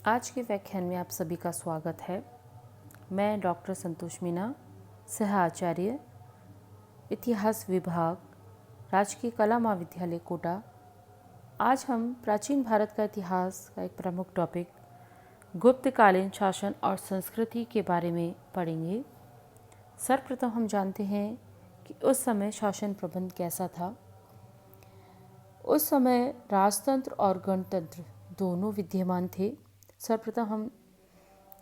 आज के व्याख्यान में आप सभी का स्वागत है। मैं डॉक्टर संतोष मीना, सह आचार्य, इतिहास विभाग, राजकीय कला महाविद्यालय कोटा। आज हम प्राचीन भारत का इतिहास का एक प्रमुख टॉपिक गुप्तकालीन शासन और संस्कृति के बारे में पढ़ेंगे। सर्वप्रथम हम जानते हैं कि उस समय शासन प्रबंध कैसा था। उस समय राजतंत्र और गणतंत्र दोनों विद्यमान थे। सर्वप्रथम हम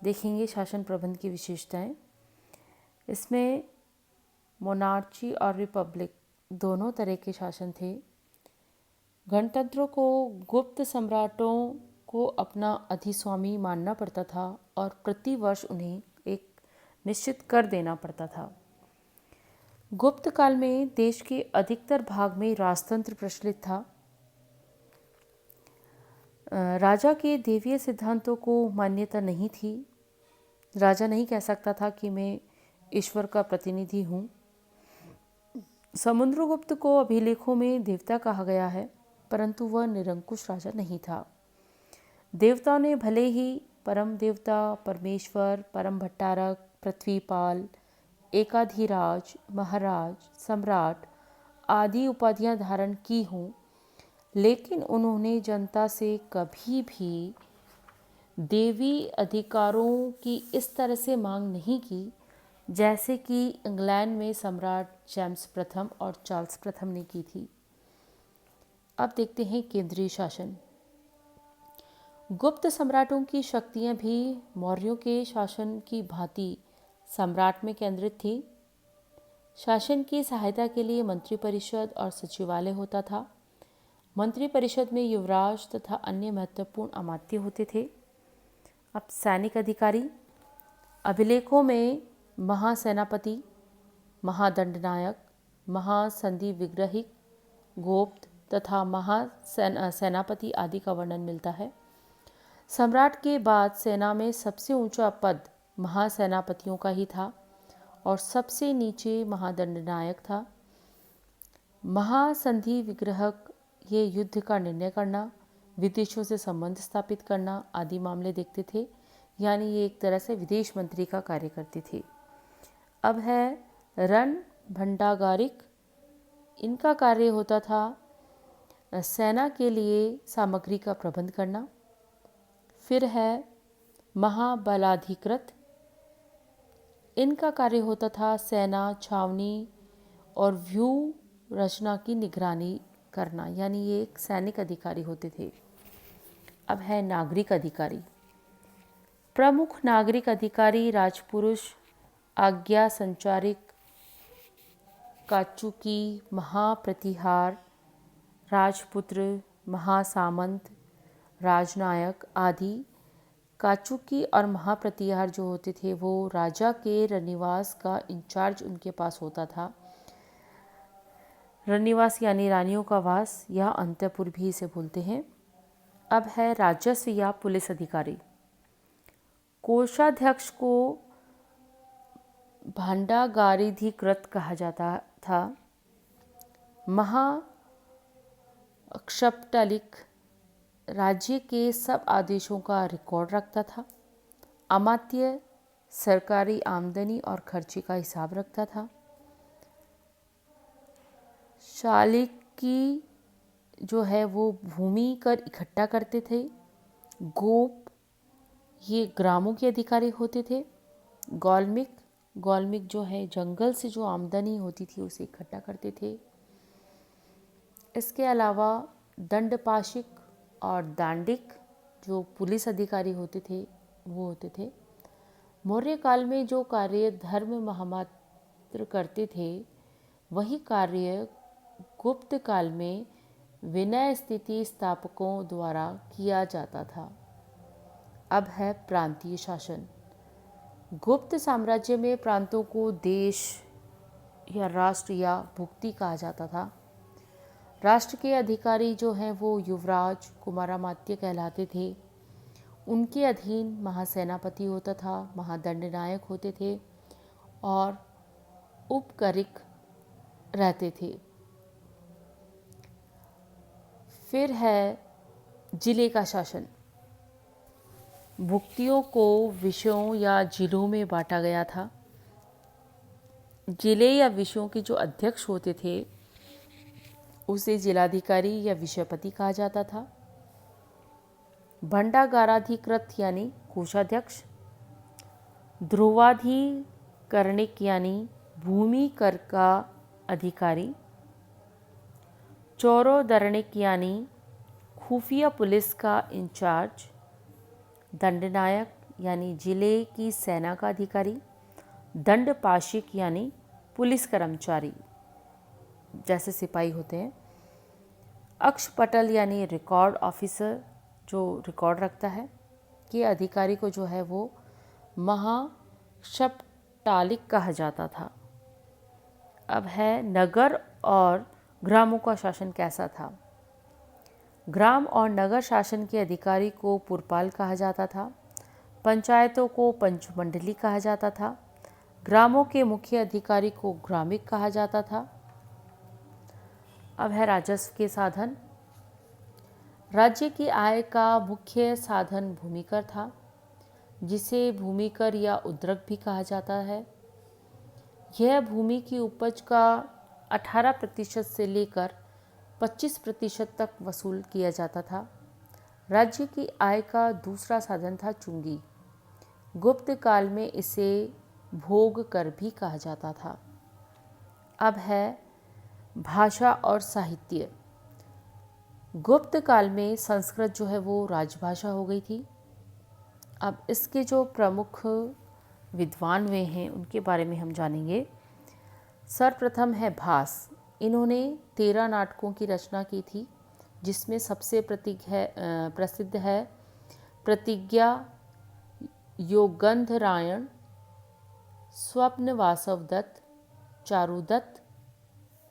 देखेंगे शासन प्रबंध की विशेषताएं। इसमें मोनार्ची और रिपब्लिक दोनों तरह के शासन थे। गणतंत्रों को गुप्त सम्राटों को अपना अधिस्वामी मानना पड़ता था और प्रति वर्ष उन्हें एक निश्चित कर देना पड़ता था। गुप्त काल में देश के अधिकतर भाग में राजतंत्र प्रचलित था। राजा के देवीय सिद्धांतों को मान्यता नहीं थी। राजा नहीं कह सकता था कि मैं ईश्वर का प्रतिनिधि हूँ। समुद्रगुप्त को अभिलेखों में देवता कहा गया है, परंतु वह निरंकुश राजा नहीं था। देवताओं ने भले ही परम देवता, परमेश्वर, परम भट्टारक, पृथ्वीपाल, एकाधिराज, महाराज, सम्राट आदि उपाधियां धारण की हों, लेकिन उन्होंने जनता से कभी भी देवी अधिकारों की इस तरह से मांग नहीं की जैसे कि इंग्लैंड में सम्राट जेम्स प्रथम और चार्ल्स प्रथम ने की थी। अब देखते हैं केंद्रीय शासन। गुप्त सम्राटों की शक्तियां भी मौर्यों के शासन की भांति सम्राट में केंद्रित थी। शासन की सहायता के लिए मंत्रिपरिषद और सचिवालय होता था। मंत्रिपरिषद में युवराज तथा अन्य महत्वपूर्ण अमात्य होते थे। अब सैनिक अधिकारी। अभिलेखों में महासेनापति, महादंडनायक, महासंधि विग्रहिक, गोप्त तथा महासेनापति आदि का वर्णन मिलता है। सम्राट के बाद सेना में सबसे ऊंचा पद महासेनापतियों का ही था और सबसे नीचे महादंडनायक था। महासंधि विग्रहक ये युद्ध का निर्णय करना, विदेशों से संबंध स्थापित करना आदि मामले देखते थे, यानी ये एक तरह से विदेश मंत्री का कार्य करते थे। अब है रण भंडागारिक। इनका कार्य होता था सेना के लिए सामग्री का प्रबंध करना। फिर है महाबलाधिकृत। इनका कार्य होता था सेना, छावनी और व्यूह रचना की निगरानी करना, यानी ये एक सैनिक अधिकारी होते थे। अब है नागरिक अधिकारी। प्रमुख नागरिक अधिकारी राजपुरुष, आज्ञा संचारिक, काचुकी, महाप्रतिहार, राजपुत्र, महासामंत, राजनायक आदि। काचुकी और महाप्रतिहार जो होते थे वो राजा के रनिवास का इंचार्ज उनके पास होता था। रनिवास यानी रानियों का वास या अंतःपुर भी इसे बोलते हैं। अब है राजस्व या पुलिस अधिकारी। कोषाध्यक्ष को भांडागाराधिकृत कहा जाता था। महाक्षपटलिक राज्य के सब आदेशों का रिकॉर्ड रखता था। अमात्य सरकारी आमदनी और खर्चे का हिसाब रखता था। शालिकी जो है वो भूमि कर इकट्ठा करते थे। गोप ये ग्रामों के अधिकारी होते थे। गौल्मिक जो है जंगल से जो आमदनी होती थी उसे इकट्ठा करते थे। इसके अलावा दंडपाशिक और दांडिक जो पुलिस अधिकारी होते थे वो होते थे। मौर्य काल में जो कार्य धर्म महामात्र करते थे वही कार्य गुप्त काल में विनय स्थिति स्थापकों द्वारा किया जाता था। अब है प्रांतीय शासन। गुप्त साम्राज्य में प्रांतों को देश या राष्ट्र या भुक्ति कहा जाता था। राष्ट्र के अधिकारी जो हैं वो युवराज, कुमारामात्य कहलाते थे। उनके अधीन महासेनापति होता था, महादंडनायक होते थे और उपकरिक रहते थे। फिर है जिले का शासन। भुक्तियों को विषयों या जिलों में बांटा गया था। जिले या विषयों के जो अध्यक्ष होते थे उसे जिलाधिकारी या विषयपति कहा जाता था। भंडागाराधिकृत यानी कोषाध्यक्ष, ध्रुवाधिकरणिक यानी भूमि कर का अधिकारी, चौरोदरणिक यानी खुफिया पुलिस का इंचार्ज, दंडनायक यानी जिले की सेना का अधिकारी, दंडपाशिक यानी पुलिस कर्मचारी जैसे सिपाही होते हैं, अक्षपटल यानी रिकॉर्ड ऑफिसर जो रिकॉर्ड रखता है, कि अधिकारी को जो है वो महाशपटालिक कहा जाता था। अब है नगर और ग्रामों का शासन कैसा था। ग्राम और नगर शासन के अधिकारी को पुरपाल कहा जाता था। पंचायतों को पंचमंडली कहा जाता था। ग्रामों के मुख्य अधिकारी को ग्रामिक कहा जाता था। अब है राजस्व के साधन। राज्य की आय का मुख्य साधन भूमिकर था, जिसे भूमिकर या उद्रक भी कहा जाता है। यह भूमि की उपज का 18% से लेकर 25% तक वसूल किया जाता था। राज्य की आय का दूसरा साधन था चुंगी। गुप्त काल में इसे भोग कर भी कहा जाता था। अब है भाषा और साहित्य। गुप्त काल में संस्कृत जो है वो राजभाषा हो गई थी। अब इसके जो प्रमुख विद्वान हुए हैं उनके बारे में हम जानेंगे। सर्वप्रथम है भास। इन्होंने 13 नाटकों की रचना की थी, जिसमें सबसे प्रसिद्ध है प्रतिज्ञा, योगंधरायण, स्वप्न वासवदत्त, चारुदत्त,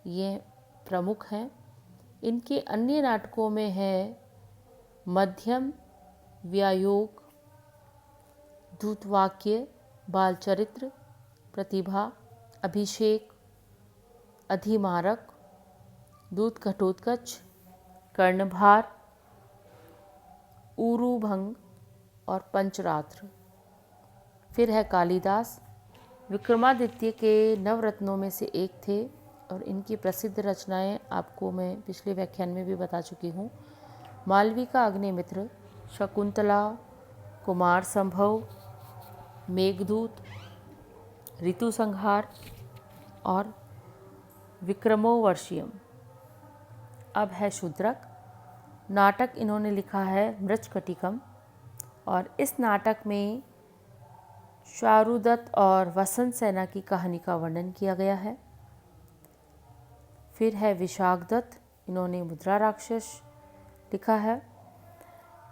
ये प्रमुख हैं। इनके अन्य नाटकों में है मध्यम, व्यायोग, दूतवाक्य, बालचरित्र, प्रतिभा, अभिषेक, अधिमारक, दूत घटोत्कच, कर्णभार, ऊरुभंग और पंचरात्र। फिर है कालिदास। विक्रमादित्य के नवरत्नों में से एक थे और इनकी प्रसिद्ध रचनाएं आपको मैं पिछले व्याख्यान में भी बता चुकी हूँ। मालविका अग्निमित्र, शकुंतला, कुमार संभव, मेघदूत, ऋतु संहार और विक्रमोर्वशीयम। अब है शूद्रक। नाटक इन्होंने लिखा है मृच्छकटिकम और इस नाटक में चारुदत्त और वसंत सेना की कहानी का वर्णन किया गया है। फिर है विशाखदत्त। इन्होंने मुद्रा राक्षस लिखा है।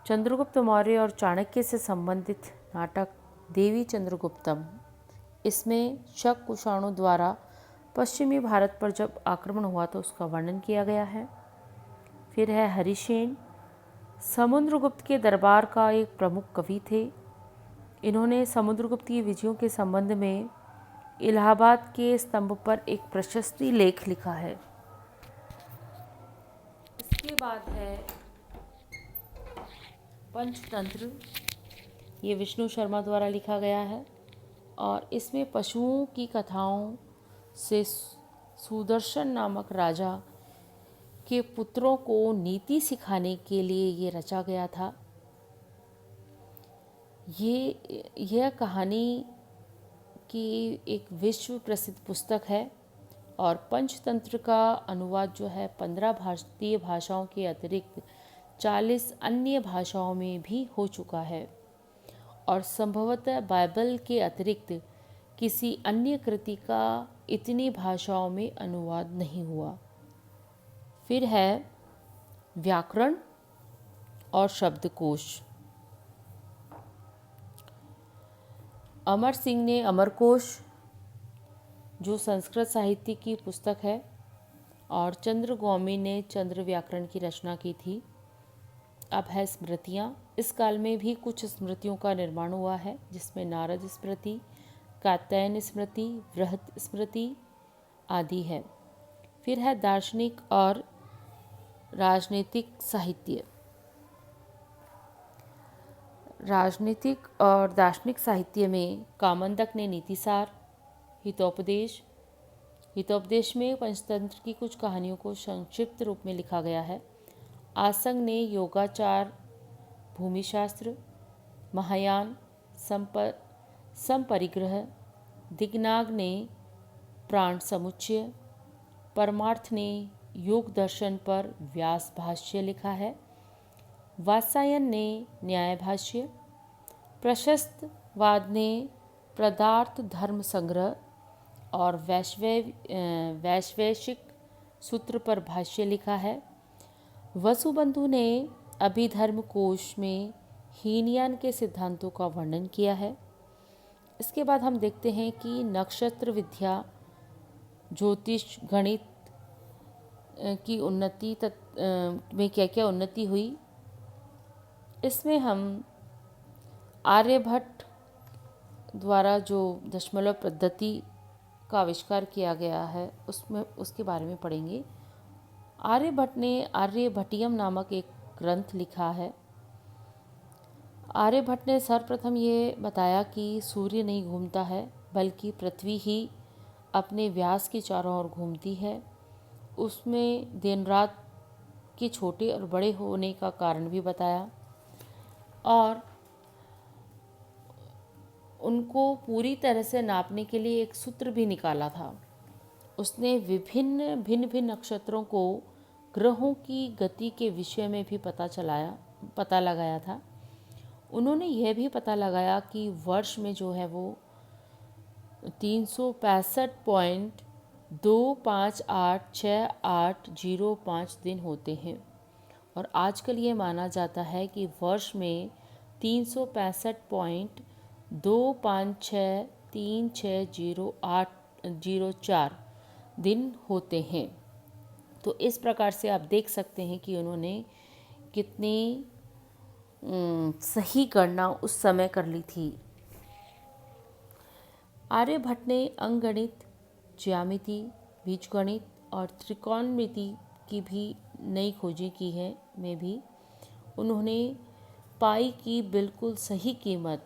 चंद्रगुप्त मौर्य और चाणक्य से संबंधित नाटक देवी चंद्रगुप्तम। इसमें शक कुषाणों द्वारा पश्चिमी भारत पर जब आक्रमण हुआ तो उसका वर्णन किया गया है। फिर है हरिसेन। समुद्रगुप्त के दरबार का एक प्रमुख कवि थे। इन्होंने समुद्रगुप्त की विजयों के संबंध में इलाहाबाद के स्तंभ पर एक प्रशस्ति लेख लिखा है। इसके बाद है पंचतंत्र। ये विष्णु शर्मा द्वारा लिखा गया है और इसमें पशुओं की कथाओं से सुदर्शन नामक राजा के पुत्रों को नीति सिखाने के लिए ये रचा गया था। यह कहानी की एक विश्व प्रसिद्ध पुस्तक है और पंचतंत्र का अनुवाद जो है 15 भारतीय भाषाओं के अतिरिक्त 40 अन्य भाषाओं में भी हो चुका है और संभवतः बाइबल के अतिरिक्त किसी अन्य कृति का इतनी भाषाओं में अनुवाद नहीं हुआ। फिर है व्याकरण और शब्दकोश। अमर सिंह ने अमरकोश जो संस्कृत साहित्य की पुस्तक है और चंद्र गौमी ने चंद्र व्याकरण की रचना की थी। अब है स्मृतियाँ। इस काल में भी कुछ स्मृतियों का निर्माण हुआ है, जिसमें नारद स्मृति, कात्यायन स्मृति, बृहत स्मृति आदि है। फिर है दार्शनिक और राजनीतिक साहित्य। राजनीतिक और दार्शनिक साहित्य में कामंदक ने नीतिसार, हितोपदेश में पंचतंत्र की कुछ कहानियों को संक्षिप्त रूप में लिखा गया है। आसंग ने योगाचार, भूमिशास्त्र, महायान, संपरिग्रह, दिग्नाग ने प्राण समुच्चय, परमार्थ ने योग दर्शन पर व्यास भाष्य लिखा है। वात्सायन ने न्याय भाष्य, प्रशस्तवाद ने पदार्थ धर्म संग्रह और वैश्वैशिक सूत्र पर भाष्य लिखा है। वसुबंधु ने अभिधर्म कोश में हीनयान के सिद्धांतों का वर्णन किया है। इसके बाद हम देखते हैं कि नक्षत्र विद्या, ज्योतिष, गणित की उन्नति में क्या क्या उन्नति हुई। इसमें हम आर्यभट्ट द्वारा जो दशमलव पद्धति का आविष्कार किया गया है उसके बारे में पढ़ेंगे। आर्यभट्ट ने आर्यभट्टियम नामक एक ग्रंथ लिखा है। आर्यभट्ट ने सर्वप्रथम ये बताया कि सूर्य नहीं घूमता है बल्कि पृथ्वी ही अपने व्यास के चारों ओर घूमती है। उसमें दिन रात के छोटे और बड़े होने का कारण भी बताया और उनको पूरी तरह से नापने के लिए एक सूत्र भी निकाला था। उसने भिन्न भिन्न नक्षत्रों को ग्रहों की गति के विषय में भी पता लगाया था। उन्होंने यह भी पता लगाया कि वर्ष में जो है वो 365.2586805 दिन होते हैं और आजकल ये माना जाता है कि वर्ष में 365.256360804 दिन होते हैं। तो इस प्रकार से आप देख सकते हैं कि उन्होंने कितनी सही गणना उस समय कर ली थी। आर्यभट्ट ने अंकगणित, ज्यामिति, बीजगणित और त्रिकोणमिति की भी नई खोजें की हैं। में भी उन्होंने पाई की बिल्कुल सही कीमत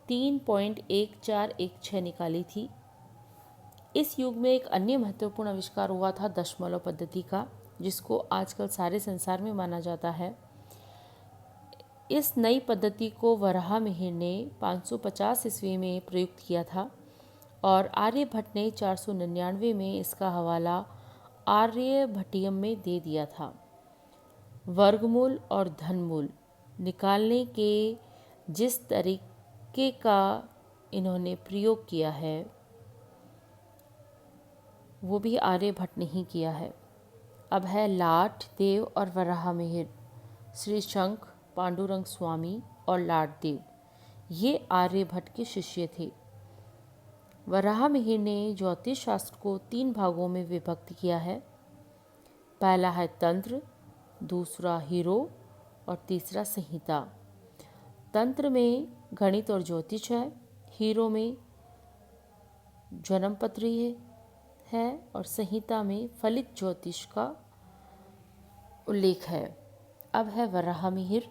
3.1416 निकाली थी। इस युग में एक अन्य महत्वपूर्ण आविष्कार हुआ था दशमलव पद्धति का, जिसको आजकल सारे संसार में माना जाता है। इस नई पद्धति को वराहमिहिर ने 550 ईस्वी में प्रयुक्त किया था और आर्यभट्ट ने 499 में इसका हवाला आर्यभट्टियम में दे दिया था। वर्गमूल और धनमूल निकालने के जिस तरीके का इन्होंने प्रयोग किया है वो भी आर्यभट्ट ने ही किया है। अब है लाट देव और वराहमिहिर, श्री शंख, पांडुरंग स्वामी और लाट देव, ये आर्यभट्ट के शिष्य थे। वराहमिहिर ने ज्योतिष शास्त्र को 3 भागों में विभक्त किया है। पहला है तंत्र, दूसरा हीरो और तीसरा संहिता। तंत्र में गणित और ज्योतिष है, हीरो में जन्मपत्री है और संहिता में फलित ज्योतिष का उल्लेख है। अब है वराहमिहिर।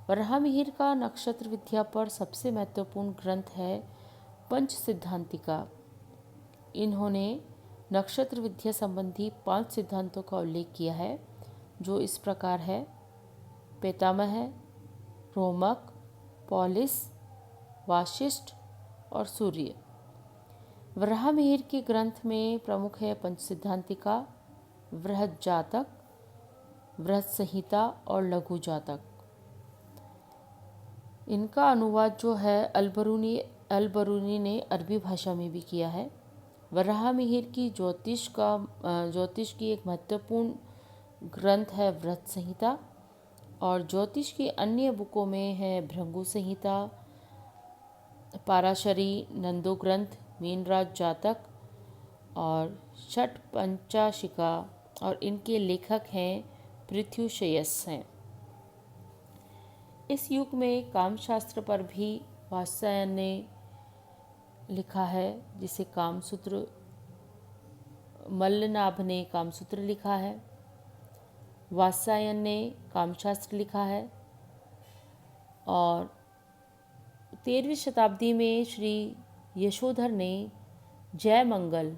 वराहमिहिर का नक्षत्र विद्या पर सबसे महत्वपूर्ण ग्रंथ है पंच सिद्धांतिका। इन्होंने नक्षत्र विद्या संबंधी 5 सिद्धांतों का उल्लेख किया है, जो इस प्रकार है: पितामह, रोमक, पॉलिस, वाशिष्ठ और सूर्य। वराहमिहिर के ग्रंथ में प्रमुख है पंच सिद्धांतिका, वृहत जातक, वृहत संहिता और लघु जातक। इनका अनुवाद जो है अलबरूनी ने अरबी भाषा में भी किया है। वराहमिहिर की ज्योतिष की एक महत्वपूर्ण ग्रंथ है वृहत संहिता और ज्योतिष की अन्य बुकों में है भृंगु संहिता, पाराशरी, नंदो ग्रंथ, मीनराज जातक और षट पंचाशिका और इनके लेखक हैं पृथ्वीशयस हैं। इस युग में कामशास्त्र पर भी वात्सायन ने लिखा है, जिसे कामसूत्र, मल्लनाभ ने कामसूत्र लिखा है, वात्सायन ने कामशास्त्र लिखा है और 13वीं शताब्दी में श्री यशोधर ने जय मंगल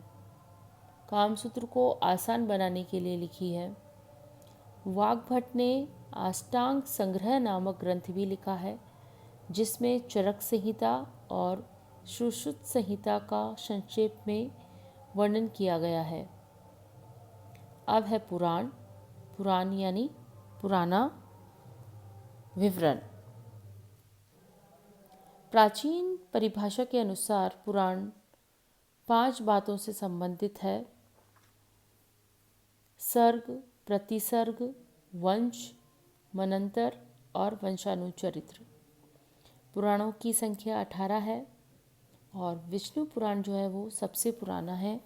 कामसूत्र को आसान बनाने के लिए लिखी है। वाग्भट ने अष्टांग संग्रह नामक ग्रंथ भी लिखा है, जिसमें चरक संहिता और सुश्रुत संहिता का संक्षेप में वर्णन किया गया है। अब है पुराण। पुराण यानी पुराना विवरण। प्राचीन परिभाषा के अनुसार पुराण 5 बातों से संबंधित है: सर्ग, प्रतिसर्ग, वंश, मनंतर और वंशानुचरित्र। पुराणों की संख्या 18 है और विष्णु पुराण जो है वो सबसे पुराना है।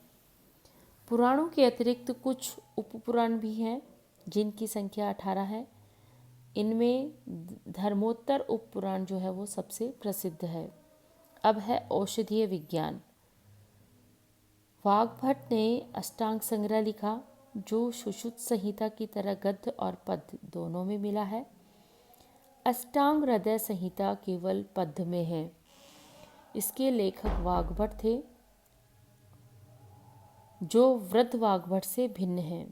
पुराणों के अतिरिक्त कुछ उपपुराण भी हैं जिनकी संख्या 18 है। इनमें धर्मोत्तर उपपुराण जो है वो सबसे प्रसिद्ध है। अब है औषधीय विज्ञान। वाग्भट ने अष्टांग संग्रह लिखा, जो सुश्रुत संहिता की तरह गद्य और पद्य दोनों में मिला है। अष्टांग हृदय संहिता केवल पद्य में है। इसके लेखक वाग्भट थे, जो वृद्ध वाग्भट से भिन्न है।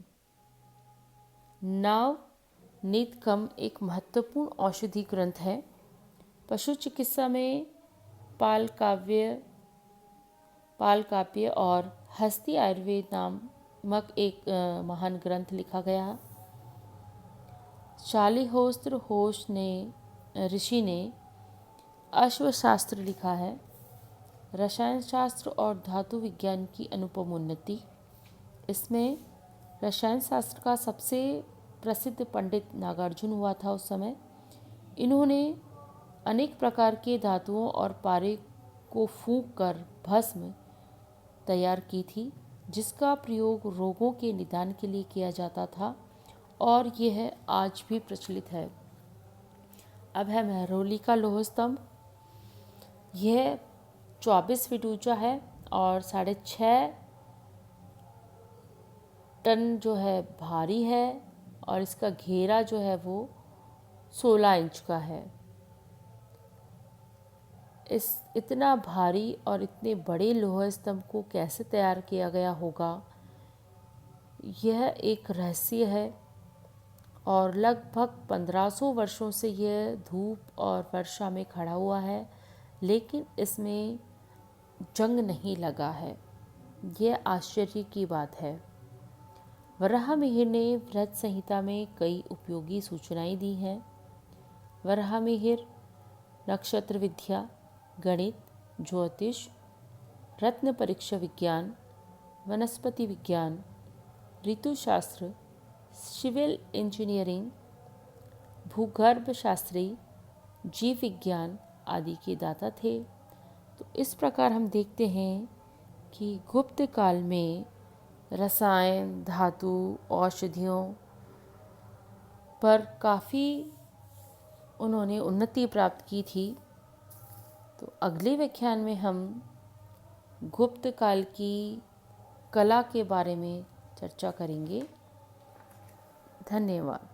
नवनीतकम एक महत्वपूर्ण औषधि ग्रंथ है। पशु चिकित्सा में पाल काव्य और हस्ती आयुर्वेद नामक एक महान ग्रंथ लिखा गया। शालिहोत्र होश ऋषि ने अश्वशास्त्र लिखा है। रसायन शास्त्र और धातु विज्ञान की अनुपम उन्नति। इसमें रसायन शास्त्र का सबसे प्रसिद्ध पंडित नागार्जुन हुआ था उस समय। इन्होंने अनेक प्रकार के धातुओं और पारे को फूंक कर भस्म तैयार की थी, जिसका प्रयोग रोगों के निदान के लिए किया जाता था और यह आज भी प्रचलित है। अब है महरौली का लौह स्तंभ। यह 24 फीट ऊंचा है और 6.5 टन जो है भारी है और इसका घेरा जो है वो 16 इंच का है। इस इतना भारी और इतने बड़े लौह स्तंभ को कैसे तैयार किया गया होगा, यह एक रहस्य है और लगभग 1500 वर्षों से यह धूप और वर्षा में खड़ा हुआ है, लेकिन इसमें जंग नहीं लगा है। यह आश्चर्य की बात है। वराहमिहिर ने बृहत संहिता में कई उपयोगी सूचनाएं दी हैं। वराहमिहिर नक्षत्र विद्या, गणित, ज्योतिष, रत्न परीक्षा विज्ञान, वनस्पति विज्ञान, ऋतुशास्त्र, सिविल इंजीनियरिंग, भूगर्भ शास्त्री, जीव विज्ञान आदि के दाता थे। तो इस प्रकार हम देखते हैं कि गुप्त काल में रसायन, धातु, औषधियों पर काफ़ी उन्होंने उन्नति प्राप्त की थी। तो अगले व्याख्यान में हम गुप्त काल की कला के बारे में चर्चा करेंगे। धन्यवाद।